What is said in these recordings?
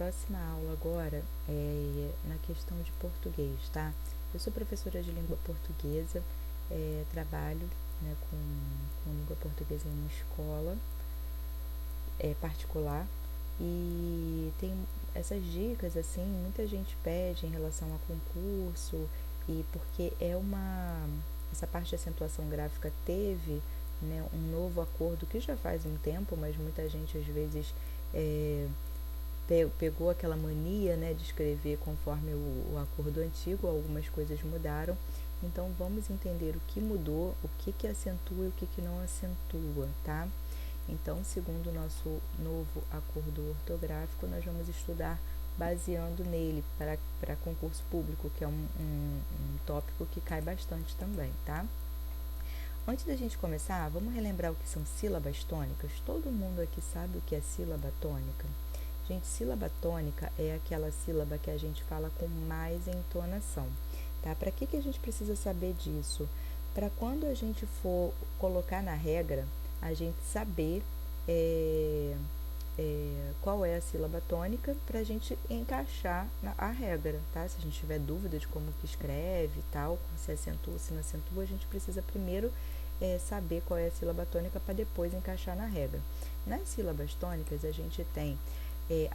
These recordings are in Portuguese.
próxima aula agora é na questão de português, tá? Eu sou professora de língua portuguesa, trabalho, né, com língua portuguesa em uma escola particular e tem essas dicas, assim, muita gente pede em relação a concurso e porque essa parte de acentuação gráfica teve, né, um novo acordo que já faz um tempo, mas muita gente às vezes pegou aquela mania, né, de escrever conforme o acordo antigo, algumas coisas mudaram. Então vamos entender o que mudou, o que acentua e o que não acentua, tá? Então, segundo o nosso novo acordo ortográfico, nós vamos estudar baseando nele para concurso público, que é um tópico que cai bastante também, tá? Antes da gente começar, vamos relembrar o que são sílabas tônicas? Todo mundo aqui sabe o que é sílaba tônica? Gente, sílaba tônica é aquela sílaba que a gente fala com mais entonação, tá? Para que a gente precisa saber disso? Para quando a gente for colocar na regra, a gente saber qual é a sílaba tônica para a gente encaixar a regra, tá? Se a gente tiver dúvida de como que escreve e tal, se acentua, se não acentua, a gente precisa primeiro saber qual é a sílaba tônica para depois encaixar na regra. Nas sílabas tônicas, a gente tem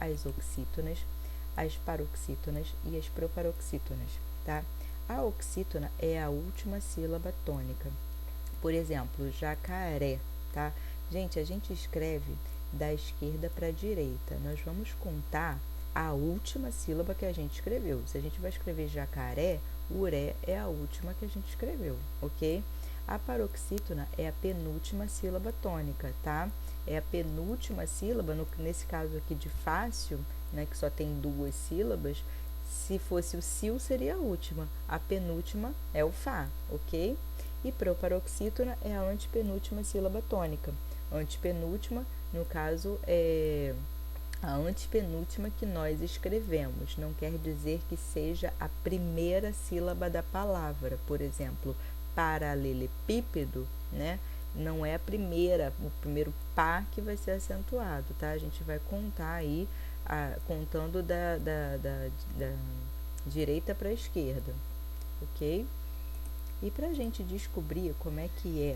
as oxítonas, as paroxítonas e as proparoxítonas, tá? A oxítona é a última sílaba tônica. Por exemplo, jacaré, tá? Gente, a gente escreve da esquerda para a direita. Nós vamos contar a última sílaba que a gente escreveu. Se a gente vai escrever jacaré, o ré é a última que a gente escreveu, ok? A paroxítona é a penúltima sílaba tônica, tá? É a penúltima sílaba, nesse caso aqui de fácil, né, que só tem duas sílabas. Se fosse o sil, seria a última. A penúltima é o fá, ok? E proparoxítona é a antepenúltima sílaba tônica. Antepenúltima, no caso, é a antepenúltima que nós escrevemos. Não quer dizer que seja a primeira sílaba da palavra. Por exemplo, paralelepípedo, né? Não é a primeira, o primeiro pá que vai ser acentuado, tá? A gente vai contar aí, contando da direita para a esquerda, ok? E para a gente descobrir como é que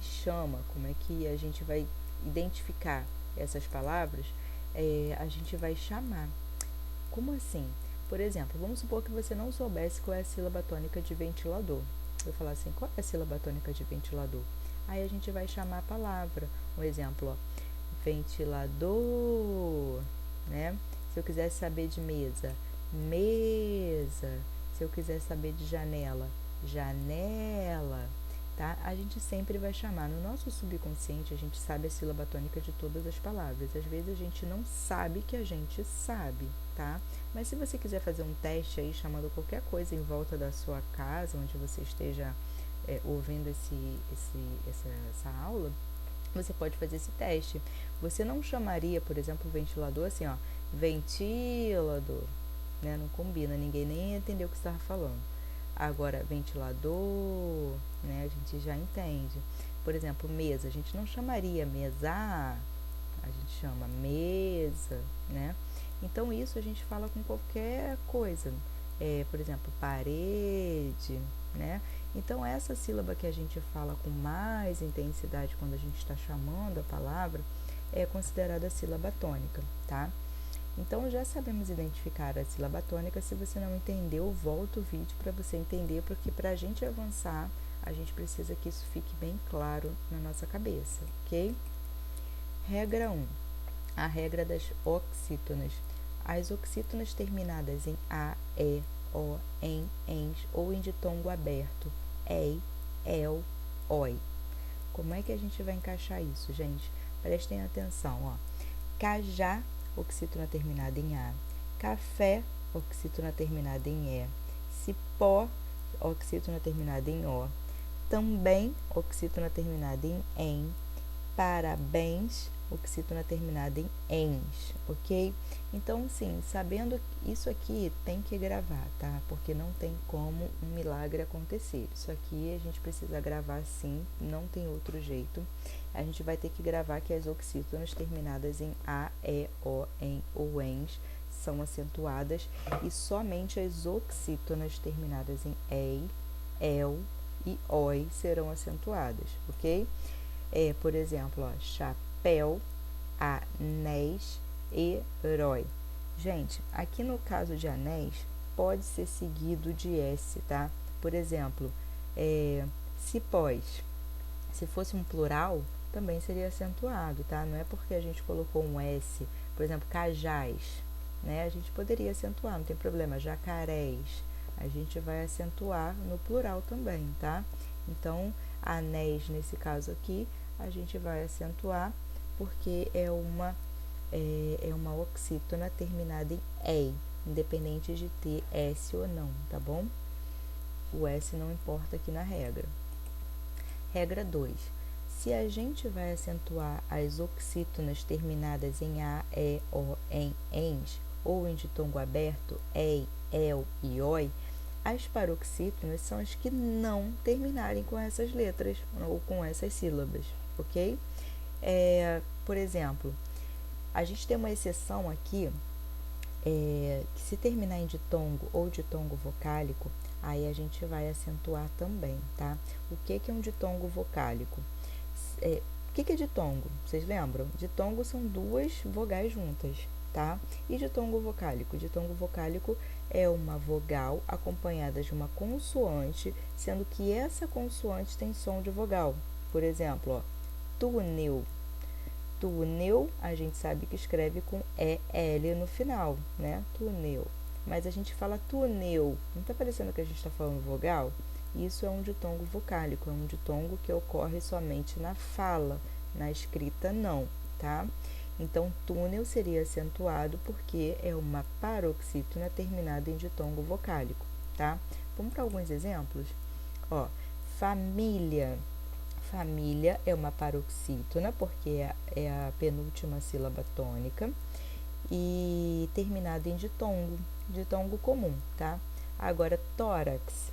chama, como é que a gente vai identificar essas palavras, a gente vai chamar. Como assim? Por exemplo, vamos supor que você não soubesse qual é a sílaba tônica de ventilador. Eu falar assim, qual é a sílaba tônica de ventilador? Aí a gente vai chamar a palavra. Um exemplo, ó, ventilador, né? Se eu quisesse saber de mesa, mesa. Se eu quiser saber de janela, janela, tá? A gente sempre vai chamar. No nosso subconsciente, a gente sabe a sílaba tônica de todas as palavras. Às vezes a gente não sabe que a gente sabe, tá? Mas se você quiser fazer um teste aí, chamando qualquer coisa em volta da sua casa, onde você esteja ouvindo essa aula, você pode fazer esse teste. Você não chamaria, por exemplo, o ventilador assim, ó, ventilador, né? Não combina, ninguém nem entendeu o que você estava falando. Agora, ventilador, né? A gente já entende. Por exemplo, mesa, a gente não chamaria mesa, a gente chama mesa, né? Então, isso a gente fala com qualquer coisa. Por exemplo, parede, né? Então, essa sílaba que a gente fala com mais intensidade quando a gente está chamando a palavra é considerada a sílaba tônica, tá? Então, já sabemos identificar a sílaba tônica. Se você não entendeu, volta o vídeo para você entender, porque para a gente avançar, a gente precisa que isso fique bem claro na nossa cabeça, ok? Regra 1. A regra das oxítonas. As oxítonas terminadas em A, E, O, em, ens ou em ditongo aberto, ei, el, oi. Como é que a gente vai encaixar isso, gente? Prestem atenção, ó. Cajá, oxítona terminada em A. Café, oxítona terminada em E. Cipó, oxítona terminada em O. Também, oxítona terminada em. Parabéns, oxítona terminada em ens, ok? Então, sim, sabendo isso aqui, tem que gravar, tá? Porque não tem como um milagre acontecer. Isso aqui a gente precisa gravar sim, não tem outro jeito. A gente vai ter que gravar que as oxítonas terminadas em A, E, O, em ou ens são acentuadas e somente as oxítonas terminadas em ei, el e oi serão acentuadas, ok? Por exemplo, ó, chapéu, anéis, herói. Gente, aqui no caso de anéis, pode ser seguido de S, tá? Por exemplo, cipós. Se fosse um plural, também seria acentuado, tá? Não é porque a gente colocou um S, por exemplo, cajás, né? A gente poderia acentuar, não tem problema. Jacarés, a gente vai acentuar no plural também, tá? Então, anéis, nesse caso aqui, a gente vai acentuar porque é uma oxítona terminada em ei, independente de ter S ou não, tá bom? O S não importa aqui na regra. Regra 2. Se a gente vai acentuar as oxítonas terminadas em A, E, O, em, ENS, ou em ditongo aberto, EI, EL e OI, as paroxítonas são as que não terminarem com essas letras ou com essas sílabas, ok? Por exemplo, a gente tem uma exceção aqui, que se terminar em ditongo ou ditongo vocálico, aí a gente vai acentuar também, tá? O que é um ditongo vocálico? O que é ditongo? Vocês lembram? Ditongo são duas vogais juntas, tá? E ditongo vocálico? Ditongo vocálico é uma vogal acompanhada de uma consoante, sendo que essa consoante tem som de vogal. Por exemplo, ó, túnel. Túnel, a gente sabe que escreve com EL no final, né? Túnel. Mas a gente fala túnel. Não tá parecendo que a gente está falando vogal? Isso é um ditongo vocálico, é um ditongo que ocorre somente na fala, na escrita não, tá? Então, túnel seria acentuado porque é uma paroxítona terminada em ditongo vocálico, tá? Vamos para alguns exemplos? Ó, família. Família é uma paroxítona, porque é a penúltima sílaba tônica, e terminada em ditongo comum, tá? Agora, tórax,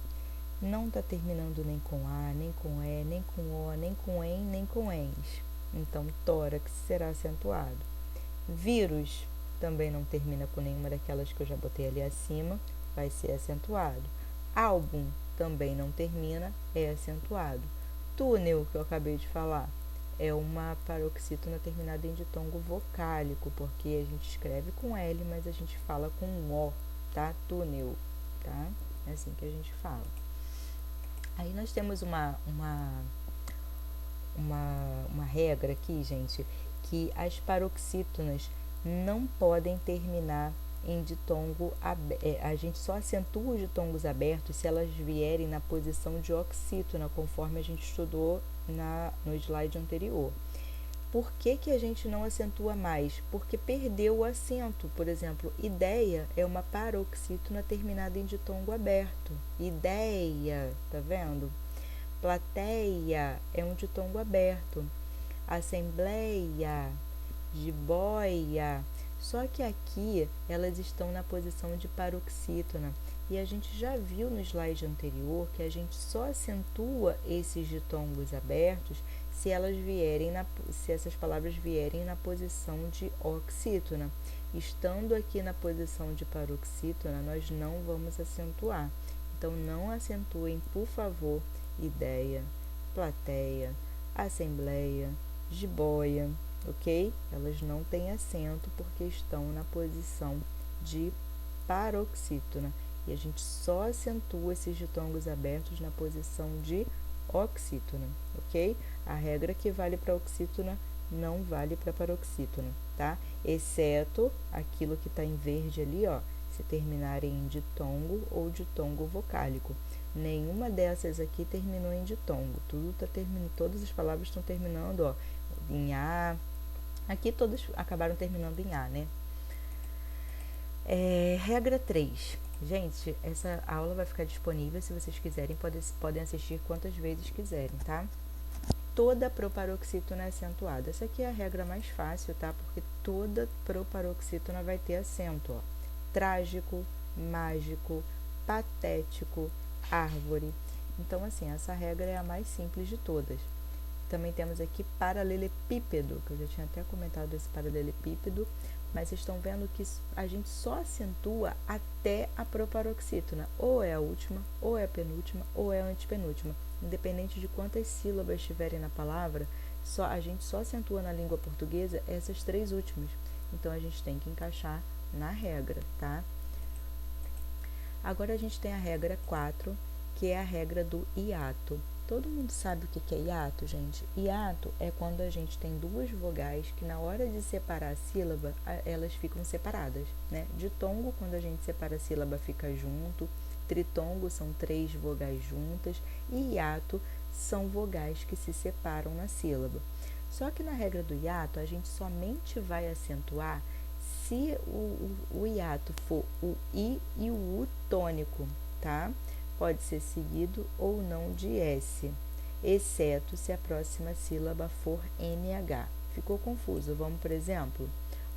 não está terminando nem com A, nem com E, nem com O, nem com EN, nem com ENS. Então, tórax será acentuado. Vírus também não termina com nenhuma daquelas que eu já botei ali acima, vai ser acentuado. Álbum também não termina, é acentuado. Túnel, que eu acabei de falar, é uma paroxítona terminada em ditongo vocálico, porque a gente escreve com L, mas a gente fala com O, tá? Túnel, tá? É assim que a gente fala. Aí nós temos uma regra aqui, gente, que as paroxítonas não podem terminar em ditongo aberto. A gente só acentua os ditongos abertos se elas vierem na posição de oxítona, conforme a gente estudou no slide anterior. Por que a gente não acentua mais? Porque perdeu o acento. Por exemplo, ideia é uma paroxítona terminada em ditongo aberto. Ideia, tá vendo? Plateia é um ditongo aberto. Assembleia, jiboia. Só que aqui elas estão na posição de paroxítona. E a gente já viu no slide anterior que a gente só acentua esses ditongos abertos se essas palavras vierem na posição de oxítona. Estando aqui na posição de paroxítona, nós não vamos acentuar. Então, não acentuem, por favor, ideia, plateia, assembleia, jiboia, ok? Elas não têm acento porque estão na posição de paroxítona. E a gente só acentua esses ditongos abertos na posição de oxítona, ok? A regra que vale para oxítona não vale para paroxítona, tá? Exceto aquilo que está em verde ali, ó, se terminarem em ditongo ou ditongo vocálico. Nenhuma dessas aqui terminou em ditongo. Todas as palavras estão terminando, ó, em A. Aqui todas acabaram terminando em A, né? Regra 3. Gente, essa aula vai ficar disponível, se vocês quiserem, podem assistir quantas vezes quiserem, tá? Toda proparoxítona é acentuada. Essa aqui é a regra mais fácil, tá? Porque toda proparoxítona vai ter acento, ó. Trágico, mágico, patético, árvore. Então, assim, essa regra é a mais simples de todas. Também temos aqui paralelepípedo, que eu já tinha até comentado esse paralelepípedo. Mas vocês estão vendo que a gente só acentua até a proparoxítona. Ou é a última, ou é a penúltima, ou é a antepenúltima. Independente de quantas sílabas tiverem na palavra, a gente só acentua na língua portuguesa essas 3 últimas. Então, a gente tem que encaixar na regra, tá? Agora, a gente tem a regra 4, que é a regra do hiato. Todo mundo sabe o que é hiato, gente? Hiato é quando a gente tem 2 vogais que na hora de separar a sílaba, elas ficam separadas, né? Ditongo, quando a gente separa a sílaba, fica junto. Tritongo são 3 vogais juntas. E hiato são vogais que se separam na sílaba. Só que na regra do hiato, a gente somente vai acentuar se o hiato for o I e o U tônico, tá? Pode ser seguido ou não de S, exceto se a próxima sílaba for NH. Ficou confuso? Vamos, por exemplo,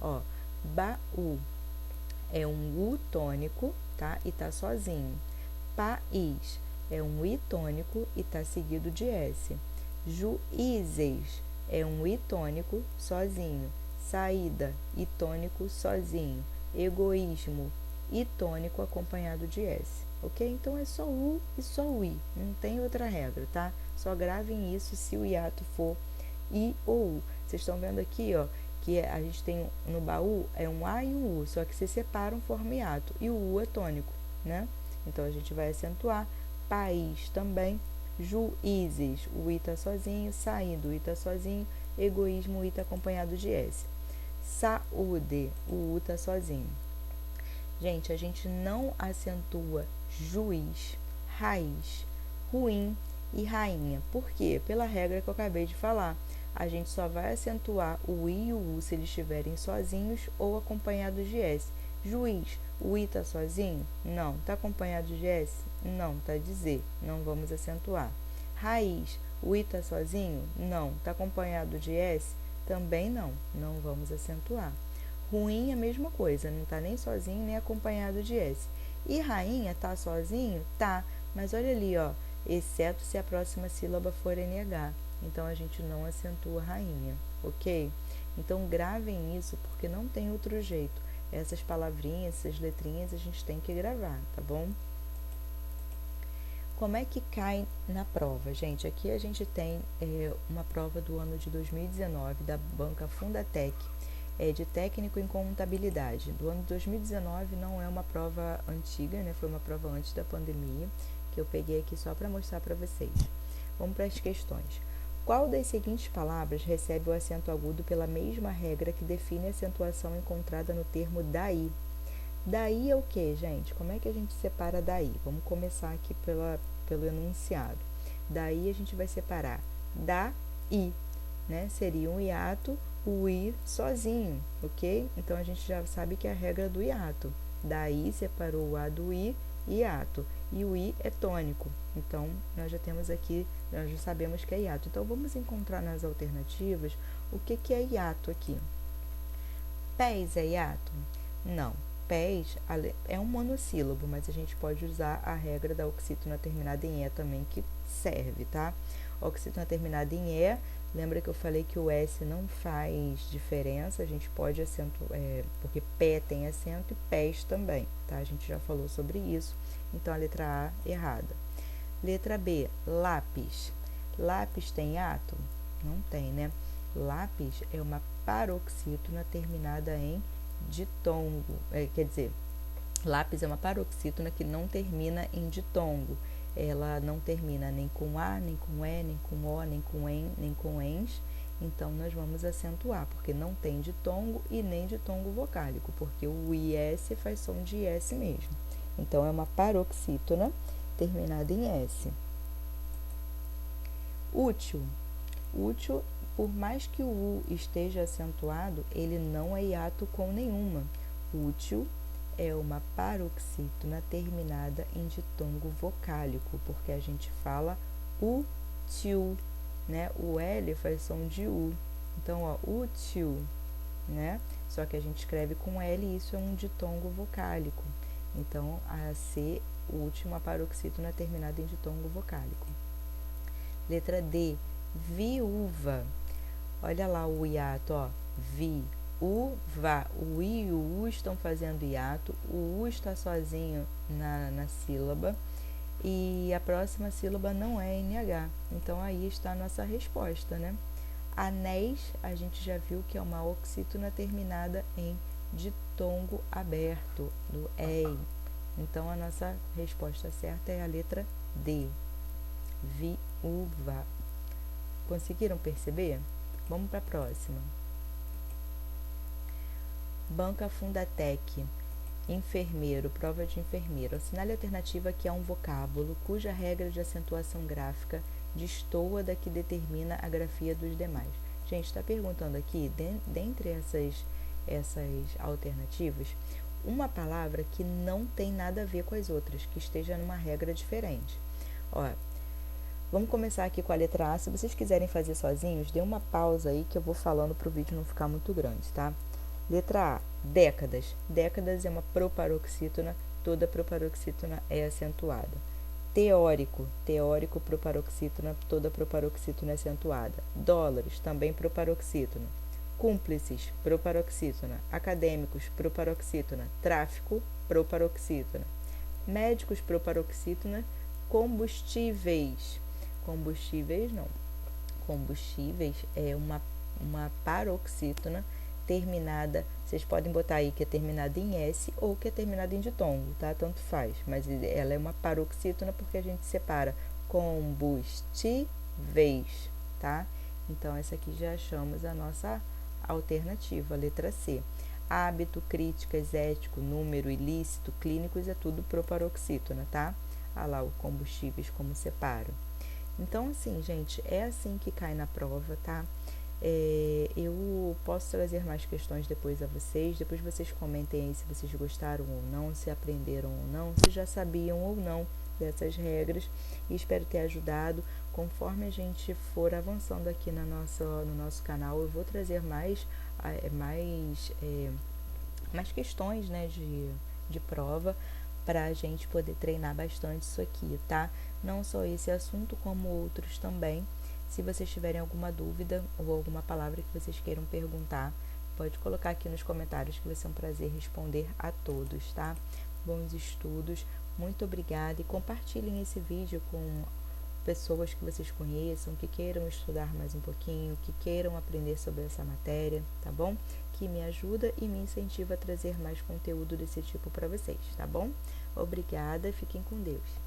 ó, baú é um U tônico, tá? E tá sozinho. País é um I tônico e tá seguido de S. Juízes é um I tônico sozinho. Saída, I tônico sozinho. Egoísmo, I tônico acompanhado de S. Ok? Então, é só U e só o I, não tem outra regra, tá? Só gravem isso se o hiato for I ou U. Vocês estão vendo aqui, ó, que a gente tem no baú, é um A e um U, só que se separam, forma hiato, e o U é tônico, né? Então, a gente vai acentuar. País também. Juízes, o I tá sozinho. Saindo, o I tá sozinho. Egoísmo, o I tá acompanhado de S. Saúde, o U tá sozinho. Gente, a gente não acentua juiz, raiz, ruim e rainha. Por quê? Pela regra que eu acabei de falar. A gente só vai acentuar o I e o U se eles estiverem sozinhos ou acompanhados de S. Juiz, o I tá sozinho? Não. Tá acompanhado de S? Não. Tá de Z. Não vamos acentuar. Raiz, o I tá sozinho? Não. Tá acompanhado de S? Também não. Não vamos acentuar. Ruim é a mesma coisa, não tá nem sozinho nem acompanhado de S. E rainha tá sozinho? Tá, mas olha ali, ó, exceto se a próxima sílaba for NH. Então, a gente não acentua rainha, ok? Então, gravem isso porque não tem outro jeito. Essas palavrinhas, essas letrinhas, a gente tem que gravar, tá bom? Como é que cai na prova, gente? Aqui a gente tem uma prova do ano de 2019 da banca Fundatec, de técnico em contabilidade. Do ano de 2019 não é uma prova antiga, né? Foi uma prova antes da pandemia, que eu peguei aqui só para mostrar para vocês. Vamos para as questões. Qual das seguintes palavras recebe o acento agudo pela mesma regra que define a acentuação encontrada no termo daí? Daí é o que, gente? Como é que a gente separa daí? Vamos começar aqui pelo enunciado. Daí a gente vai separar daí, né? Seria um hiato, o I sozinho, ok? Então, a gente já sabe que é a regra do hiato. Daí separou o A do I, hiato. E o I é tônico. Então, nós já temos aqui, nós já sabemos que é hiato. Então, vamos encontrar nas alternativas o que é hiato aqui. Pés é hiato? Não. Pés é um monossílabo, mas a gente pode usar a regra da oxítona terminada em E também, que serve, tá? Oxítona terminada em E, lembra que eu falei que o S não faz diferença, a gente pode acentuar, porque pé tem acento e pés também, tá? A gente já falou sobre isso, então a letra A errada. Letra B, lápis. Lápis tem hiato? Não tem, né? Lápis é uma paroxítona terminada em ditongo, quer dizer, lápis é uma paroxítona que não termina em ditongo. Ela não termina nem com A, nem com E, nem com O, nem com EN, nem com ENS. Então, nós vamos acentuar, porque não tem ditongo e nem ditongo vocálico, porque o IS faz som de S mesmo. Então, é uma paroxítona terminada em S. Útil. Útil, por mais que o U esteja acentuado, ele não é hiato com nenhuma. Útil é uma paroxítona terminada em ditongo vocálico, porque a gente fala útil, né? O L faz som de U. Então, ó, útil, né? Só que a gente escreve com L e isso é um ditongo vocálico. Então, a C, útil, uma paroxítona terminada em ditongo vocálico. Letra D, viúva. Olha lá o hiato, ó, uva. O I e o U estão fazendo hiato, o U está sozinho na sílaba e a próxima sílaba não é NH. Então aí está a nossa resposta, né? Anéis, a gente já viu que é uma oxítona terminada em ditongo aberto, do EI. Então a nossa resposta certa é a letra D, viúva. Conseguiram perceber? Vamos para a próxima. Banca Fundatec, enfermeiro, prova de enfermeiro. Assinale a alternativa que é um vocábulo cuja regra de acentuação gráfica destoa da que determina a grafia dos demais. Gente, está perguntando aqui, dentre essas alternativas, uma palavra que não tem nada a ver com as outras, que esteja numa regra diferente. Ó, vamos começar aqui com a letra A. Se vocês quiserem fazer sozinhos, dê uma pausa aí que eu vou falando para o vídeo não ficar muito grande, tá? Letra A, décadas. Décadas é uma proparoxítona, toda proparoxítona é acentuada. Teórico, teórico proparoxítona, toda proparoxítona é acentuada. Dólares, também proparoxítona. Cúmplices, proparoxítona. Acadêmicos, proparoxítona. Tráfico, proparoxítona. Médicos, proparoxítona. Combustíveis, combustíveis não. Combustíveis é uma paroxítona terminada, vocês podem botar aí que é terminada em S ou que é terminada em ditongo, tá? Tanto faz, mas ela é uma paroxítona porque a gente separa combustíveis, tá? Então, essa aqui já achamos a nossa alternativa, letra C. Hábito, críticas, ético, número, ilícito, clínicos, é tudo proparoxítona, tá? Ah lá, o combustíveis como separo. Então, assim, gente, é assim que cai na prova, tá? Eu posso trazer mais questões depois a vocês, depois vocês comentem aí se vocês gostaram ou não, se aprenderam ou não, se já sabiam ou não dessas regras, e espero ter ajudado. Conforme a gente for avançando aqui no nosso canal, eu vou trazer mais questões, né, de prova, para a gente poder treinar bastante isso aqui, tá? Não só esse assunto, como outros também. Se vocês tiverem alguma dúvida ou alguma palavra que vocês queiram perguntar, pode colocar aqui nos comentários que vai ser um prazer responder a todos, tá? Bons estudos, muito obrigada, e compartilhem esse vídeo com pessoas que vocês conheçam, que queiram estudar mais um pouquinho, que queiram aprender sobre essa matéria, tá bom? Que me ajuda e me incentiva a trazer mais conteúdo desse tipo para vocês, tá bom? Obrigada, fiquem com Deus.